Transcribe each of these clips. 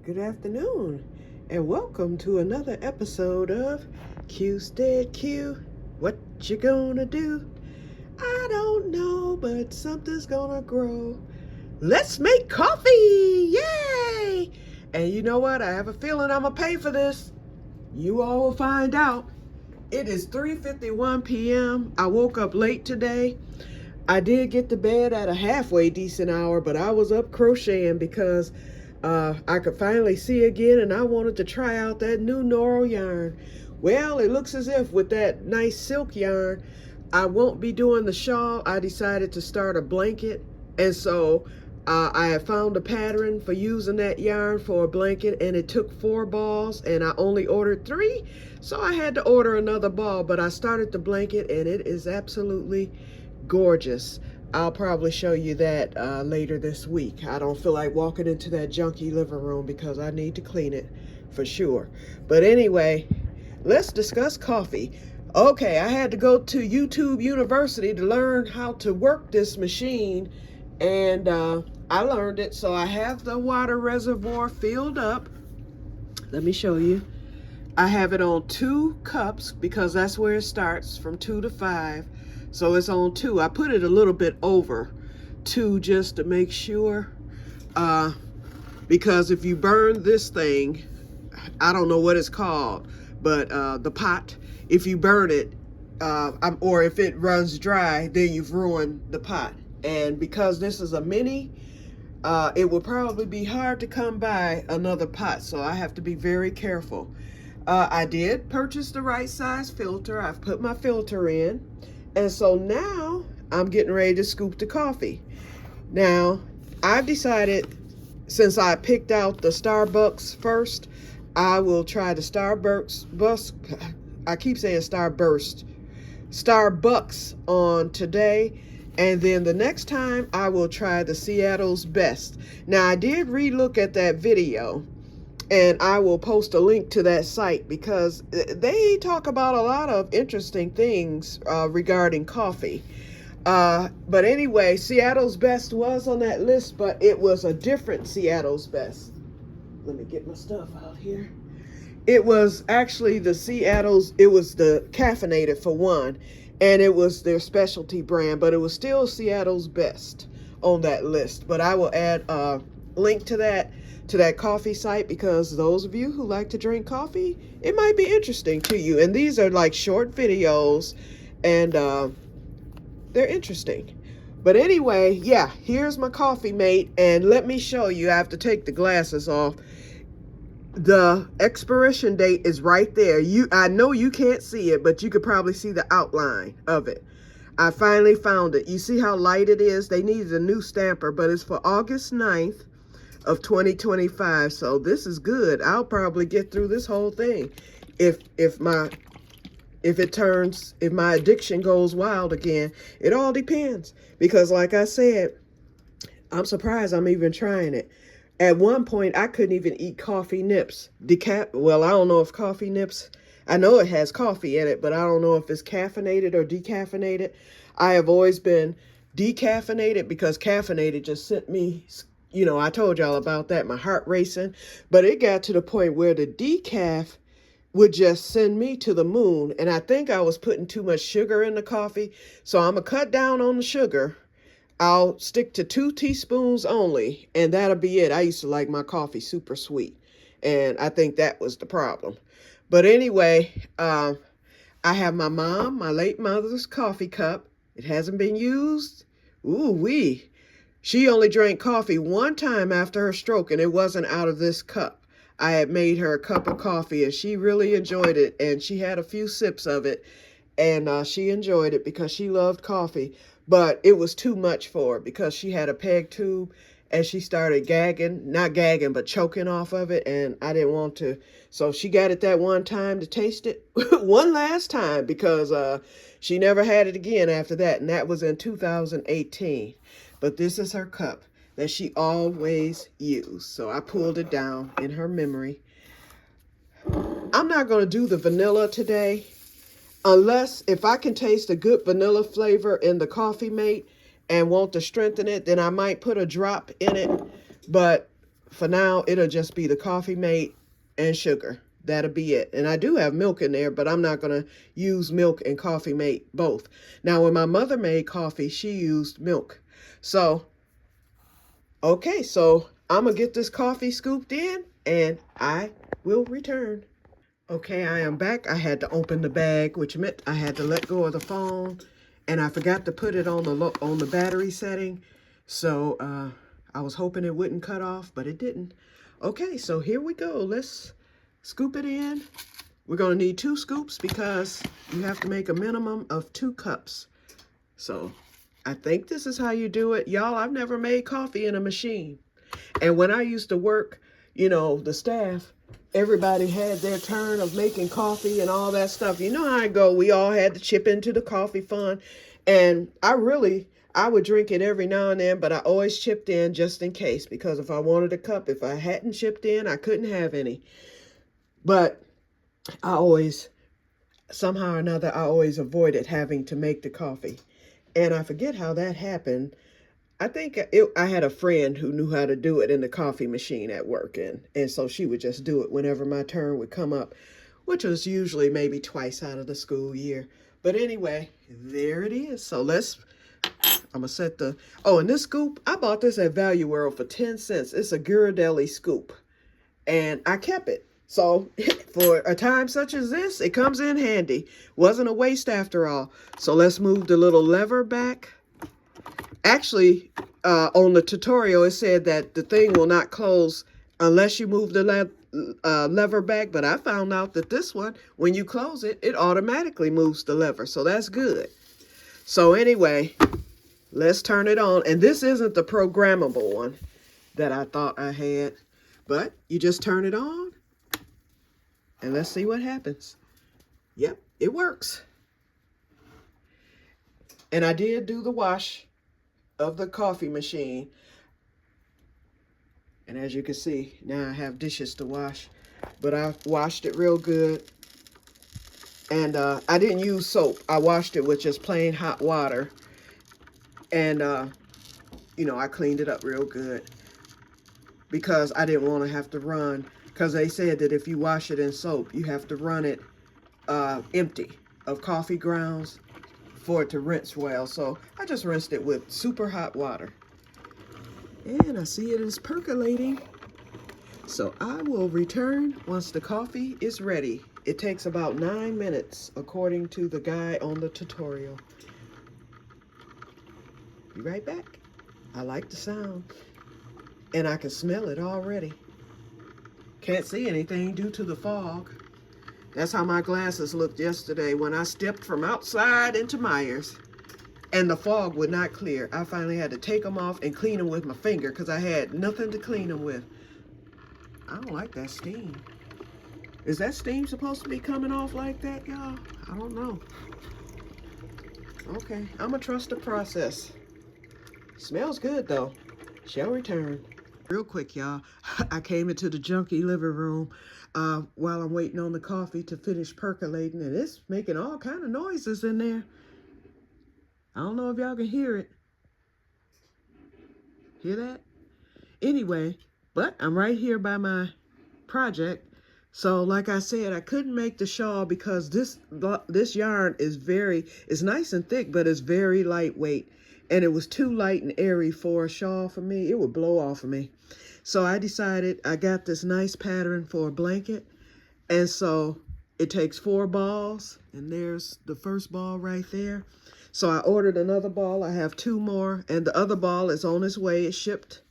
Good afternoon, and welcome to another episode of Que-stead-Que. What you gonna do? I don't know, but something's gonna grow. Let's make coffee! Yay! And you know what? I have a feeling I'm gonna pay for this. You all will find out. It is 3:51 p.m. I woke up late today. I did get to bed at a halfway decent hour, but I was up crocheting because I could finally see again, and I wanted to try out that new Noro yarn. Well, it looks as if with that nice silk yarn, I won't be doing the shawl. I decided to start a blanket, and so I have found a pattern for using that yarn for a blanket, and it took 4 balls, and I only ordered 3, so I had to order another ball, but I started the blanket, and it is absolutely gorgeous. I'll probably show you that later this week. I don't feel like walking into that junky living room because I need to clean it for sure. But anyway, let's discuss coffee. Okay, I had to go to YouTube University to learn how to work this machine, and I learned it. So I have the water reservoir filled up. Let me show you. I have it on 2 cups because that's where it starts, from 2 to 5. So it's on 2. I put it a little bit over 2 just to make sure. Because if you burn this thing, I don't know what it's called, but the pot, if you burn it, or if it runs dry, then you've ruined the pot. And because this is a mini, it would probably be hard to come by another pot. So I have to be very careful. I did purchase the right size filter. I've put my filter in. And so now I'm getting ready to scoop the coffee. Now, I've decided, since I picked out the Starbucks first, I will try the Starbucks, I keep saying Starburst, Starbucks on today. And then the next time I will try the Seattle's Best. Now, I did re-look at that video, and I will post a link to that site because they talk about a lot of interesting things regarding coffee. But anyway, Seattle's Best was on that list, but it was a different Seattle's Best. Let me get my stuff out here. It was actually the Seattle's, it was the caffeinated for one, and it was their specialty brand, but it was still Seattle's Best on that list. But I will add a link to that coffee site, because those of you who like to drink coffee, it might be interesting to you. And these are like short videos, and they're interesting. But anyway, yeah, here's my coffee mate, and let me show you. I have to take the glasses off. The expiration date is right there. I know you can't see it, but you could probably see the outline of it. I finally found it. You see how light it is? They needed a new stamper, but it's for August 9th of 2025. So this is good. I'll probably get through this whole thing if my addiction goes wild again. It all depends, because like I said, I'm surprised I'm even trying it. At one point, I couldn't even eat coffee nips. Well, I don't know if coffee nips, I know it has coffee in it, but I don't know if it's caffeinated or decaffeinated. I have always been decaffeinated because caffeinated just sent me, I told y'all about that, my heart racing. But it got to the point where the decaf would just send me to the moon. And I think I was putting too much sugar in the coffee. So I'm going to cut down on the sugar. I'll stick to 2 teaspoons only, and that'll be it. I used to like my coffee super sweet, and I think that was the problem. But anyway, I have my late mother's coffee cup. It hasn't been used. Ooh-wee. She only drank coffee 1 time after her stroke, and it wasn't out of this cup. I had made her a cup of coffee, and she really enjoyed it, and she had a few sips of it, and she enjoyed it because she loved coffee. But it was too much for her because she had a peg tube, and she started not gagging, but choking off of it, and I didn't want to. So she got it that 1 time to taste it, 1 last time, because she never had it again after that, and that was in 2018. But this is her cup that she always used. So I pulled it down in her memory. I'm not going to do the vanilla today, unless if I can taste a good vanilla flavor in the coffee mate and want to strengthen it, then I might put a drop in it. But for now, it'll just be the coffee mate and sugar. That'll be it. And I do have milk in there, but I'm not going to use milk and coffee mate both. Now, when my mother made coffee, she used milk. So, okay, so I'm going to get this coffee scooped in and I will return. Okay, I am back. I had to open the bag, which meant I had to let go of the phone, and I forgot to put it on the battery setting. So I was hoping it wouldn't cut off, but it didn't. Okay, so here we go. Let's scoop it in. We're going to need 2 scoops because you have to make a minimum of 2 cups. So I think this is how you do it. Y'all, I've never made coffee in a machine. And when I used to work, you know, the staff, everybody had their turn of making coffee and all that stuff. You know how I go. We all had to chip into the coffee fund. And I would drink it every now and then, but I always chipped in just in case, because if I wanted a cup, if I hadn't chipped in, I couldn't have any. But I always, somehow or another, I always avoided having to make the coffee. And I forget how that happened. I think I had a friend who knew how to do it in the coffee machine at work, and so she would just do it whenever my turn would come up, which was usually maybe twice out of the school year. But anyway, there it is. So I'm going to set and this scoop, I bought this at Value World for 10 cents. It's a Ghirardelli scoop, and I kept it. So for a time such as this, it comes in handy. Wasn't a waste after all. So let's move the little lever back. Actually, on the tutorial, it said that the thing will not close unless you move the lever back. But I found out that this one, when you close it, it automatically moves the lever. So that's good. So anyway, let's turn it on. And this isn't the programmable one that I thought I had. But you just turn it on. And let's see what happens. Yep, it works. And I did do the wash of the coffee machine, and as you can see, now I have dishes to wash, but I washed it real good. And I didn't use soap. I washed it with just plain hot water, and you know, I cleaned it up real good because I didn't want to have to run, because they said that if you wash it in soap, you have to run it empty of coffee grounds for it to rinse well. So I just rinsed it with super hot water. And I see it is percolating. So I will return once the coffee is ready. It takes about 9 minutes according to the guy on the tutorial. Be right back. I like the sound. And I can smell it already. Can't see anything due to the fog. That's how my glasses looked yesterday when I stepped from outside into Myers. And the fog would not clear. I finally had to take them off and clean them with my finger because I had nothing to clean them with. I don't like that steam. Is that steam supposed to be coming off like that, y'all? I don't know. Okay, I'm gonna trust the process. Smells good though. Shall return. Real quick, y'all. I came into the junky living room while I'm waiting on the coffee to finish percolating, and it's making all kind of noises in there. I don't know if y'all can hear it. Hear that? Anyway, but I'm right here by my project. So like I said, I couldn't make the shawl because this yarn is it's nice and thick, but it's very lightweight. And it was too light and airy for a shawl for me. It would blow off of me. So I decided I got this nice pattern for a blanket. And so it takes 4 balls. And there's the first ball right there. So I ordered another ball. I have 2 more. And the other ball is on its way. It shipped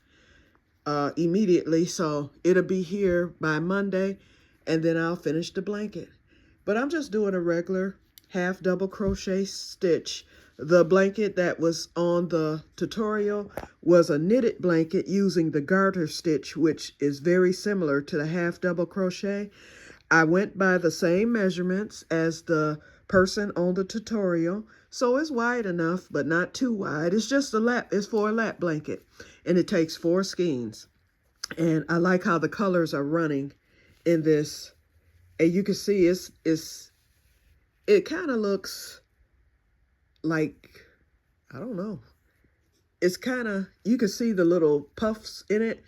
immediately. So it'll be here by Monday. And then I'll finish the blanket. But I'm just doing a regular half double crochet stitch. The blanket that was on the tutorial was a knitted blanket using the garter stitch, which is very similar to the half double crochet. I went by the same measurements as the person on the tutorial, so it's wide enough, but not too wide. It's just it's for a lap blanket, and it takes 4 skeins. And I like how the colors are running in this, and you can see it kind of looks like, I don't know. It's kind of, you can see the little puffs in it,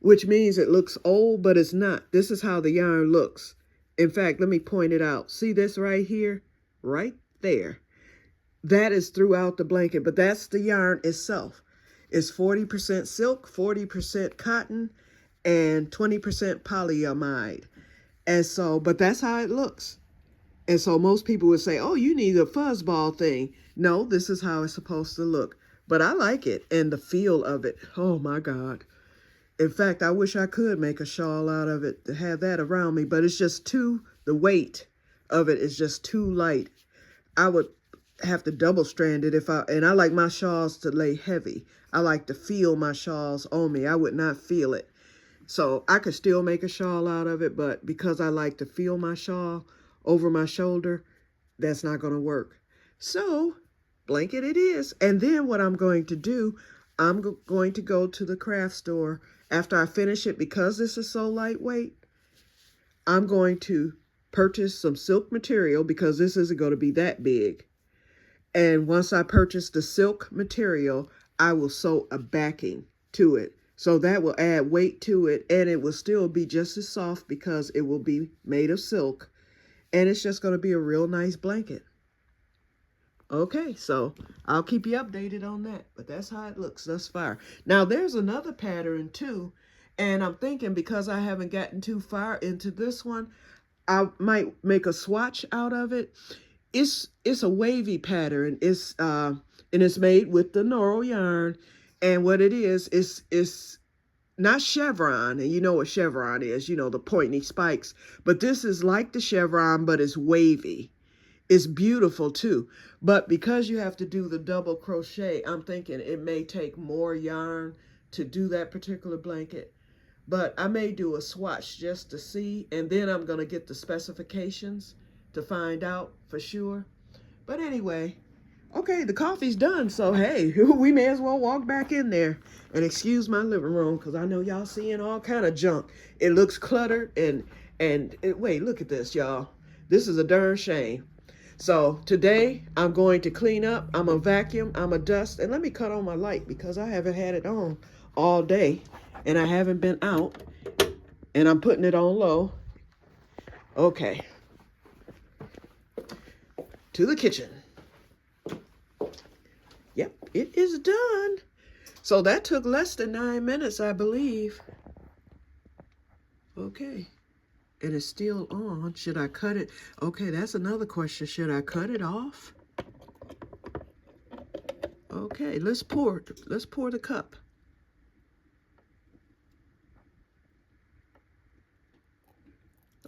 which means it looks old, but it's not. This is how the yarn looks. In fact, let me point it out. See this right here? Right there. That is throughout the blanket, but that's the yarn itself. It's 40% silk, 40% cotton, and 20% polyamide. And so, but that's how it looks. And so most people would say, oh, you need a fuzzball thing. No, this is how it's supposed to look. But I like it and the feel of it. Oh my God. In fact, I wish I could make a shawl out of it to have that around me, but it's just the weight of it is just too light. I would have to double strand it and I like my shawls to lay heavy. I like to feel my shawls on me. I would not feel it. So I could still make a shawl out of it, but because I like to feel my shawl over my shoulder, that's not going to work. So blanket it is. And then what I'm going to do, I'm going to go to the craft store after I finish it. Because this is so lightweight, I'm going to purchase some silk material because this isn't going to be that big. And once I purchase the silk material, I will sew a backing to it. So that will add weight to it, and it will still be just as soft because it will be made of silk. And it's just going to be a real nice blanket. Okay, so I'll keep you updated on that. But that's how it looks thus far. Now, there's another pattern too. And I'm thinking because I haven't gotten too far into this one, I might make a swatch out of it. It's a wavy pattern. It's and it's made with the Noro yarn. And what it is not chevron, and you know what chevron is, you know, the pointy spikes. But this is like the chevron, but it's wavy. It's beautiful too. But because you have to do the double crochet, I'm thinking it may take more yarn to do that particular blanket. But I may do a swatch just to see, and then I'm going to get the specifications to find out for sure. But anyway, okay, the coffee's done, so hey, we may as well walk back in there. And excuse my living room, because I know y'all seeing all kind of junk. It looks cluttered, wait, look at this, y'all. This is a darn shame. So today, I'm going to clean up, I'm going to vacuum, I'm going to dust, and let me cut on my light because I haven't had it on all day, and I haven't been out, and I'm putting it on low. Okay. To the kitchen. Yep, it is done. So that took less than 9 minutes, I believe. Okay. And it's still on. Should I cut it? Okay, that's another question. Should I cut it off? Okay, let's pour the cup.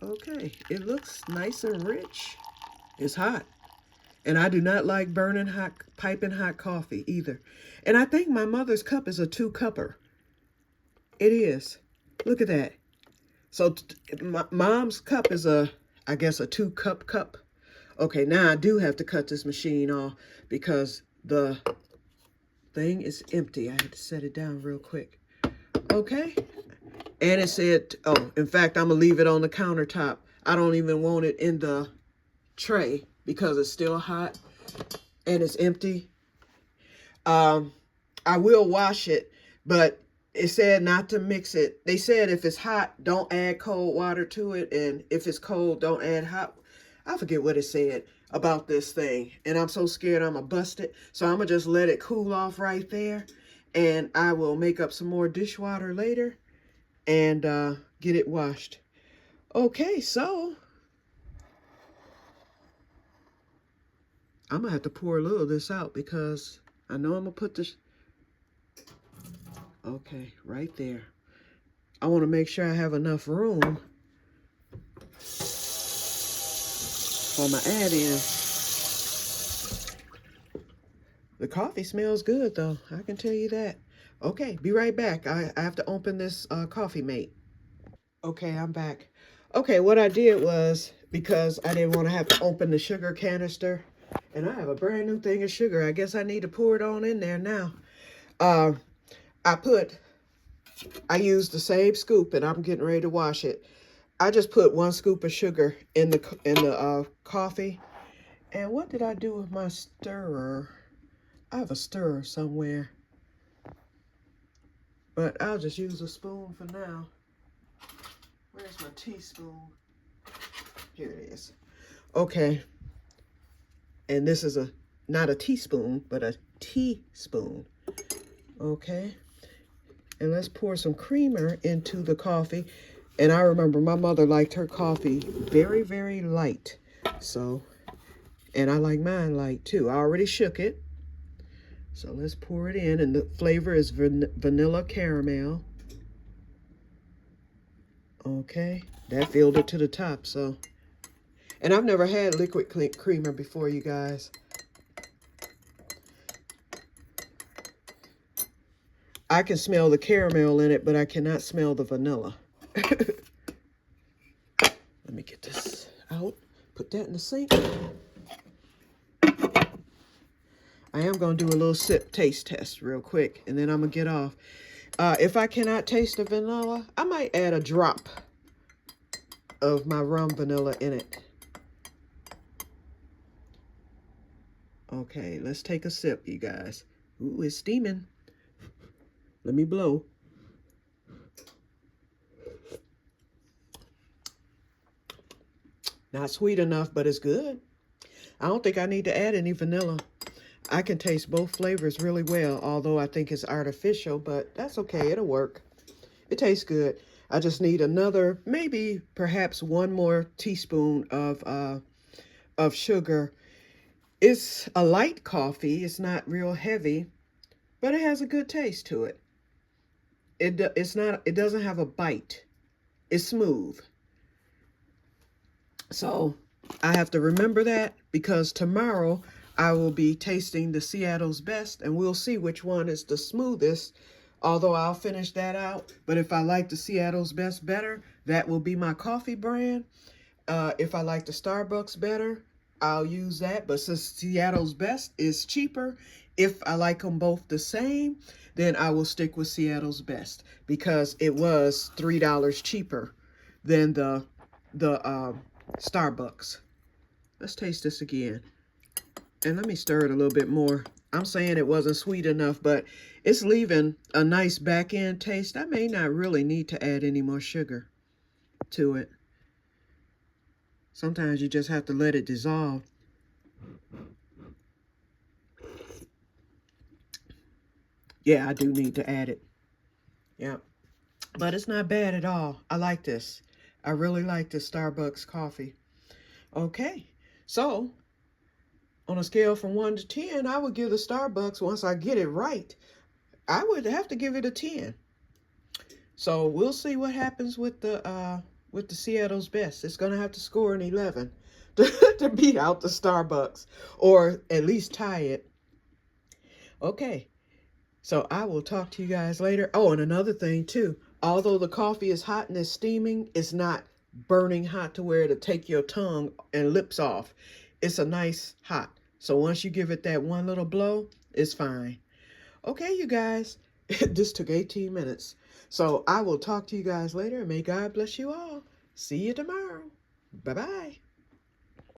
Okay, it looks nice and rich. It's hot. And I do not like burning hot, piping hot coffee either. And I think my mother's cup is a 2-cupper. It is. Look at that. So my mom's cup is I guess a 2-cup cup. Okay, now I do have to cut this machine off because the thing is empty. I had to set it down real quick. Okay. And it said, oh, in fact, I'm going to leave it on the countertop. I don't even want it in the tray because it's still hot and it's empty. I will wash it, but it said not to mix it. They said if it's hot, don't add cold water to it. And if it's cold, don't add hot. I forget what it said about this thing. And I'm so scared I'm going to bust it. So I'm going to just let it cool off right there. And I will make up some more dishwater later and get it washed. Okay, so I'm going to have to pour a little of this out because I know I'm going to put this... Okay, right there. I want to make sure I have enough room for my add-in. The coffee smells good, though. I can tell you that. Okay, be right back. I have to open this coffee mate. Okay, I'm back. Okay, what I did was, because I didn't want to have to open the sugar canister, and I have a brand new thing of sugar. I guess I need to pour it on in there now. I used the same scoop, and I'm getting ready to wash it. I just put 1 scoop of sugar in the coffee. And what did I do with my stirrer? I have a stirrer somewhere. But I'll just use a spoon for now. Where's my teaspoon? Here it is. Okay. And this is not a teaspoon, but a teaspoon. Okay. And let's pour some creamer into the coffee. And I remember my mother liked her coffee very, very light. So, and I like mine light too. I already shook it. So let's pour it in. And the flavor is vanilla caramel. Okay. That filled it to the top, so. And I've never had liquid creamer before, you guys. I can smell the caramel in it, but I cannot smell the vanilla. Let me get this out. Put that in the sink. I am going to do a little sip taste test real quick, and then I'm going to get off. If I cannot taste the vanilla, I might add a drop of my rum vanilla in it. Okay, let's take a sip, you guys. Ooh, it's steaming. Let me blow. Not sweet enough, but it's good. I don't think I need to add any vanilla. I can taste both flavors really well, although I think it's artificial, but that's okay. It'll work. It tastes good. I just need another, maybe perhaps one more teaspoon of sugar. It's a light coffee. It's not real heavy, but it has a good taste to it. It doesn't have a bite. It's smooth. So I have to remember that, because tomorrow I will be tasting the Seattle's Best, and we'll see which one is the smoothest, although I'll finish that out. But if I like the Seattle's Best better, that will be my coffee brand. If I like the Starbucks better, I'll use that. But since Seattle's Best is cheaper, if I like them both the same, then I will stick with Seattle's Best, because it was $3 cheaper than the Starbucks. Let's taste this again. And let me stir it a little bit more. I'm saying it wasn't sweet enough, but it's leaving a nice back end taste. I may not really need to add any more sugar to it. Sometimes you just have to let it dissolve. Yeah, I do need to add it. Yeah. But it's not bad at all. I like this. I really like this Starbucks coffee. Okay. So, on a scale from 1 to 10, I would give the Starbucks, once I get it right, I would have to give it a 10. So, we'll see what happens with the Seattle's Best. It's going to have to score an 11 to beat out the Starbucks, or at least tie it. Okay. So I will talk to you guys later. Oh, and another thing too, although the coffee is hot and it's steaming, it's not burning hot to where it'll take your tongue and lips off. It's a nice hot. So once you give it that one little blow, it's fine. Okay, you guys, this took 18 minutes. So I will talk to you guys later, and may God bless you all. See you tomorrow. Bye-bye.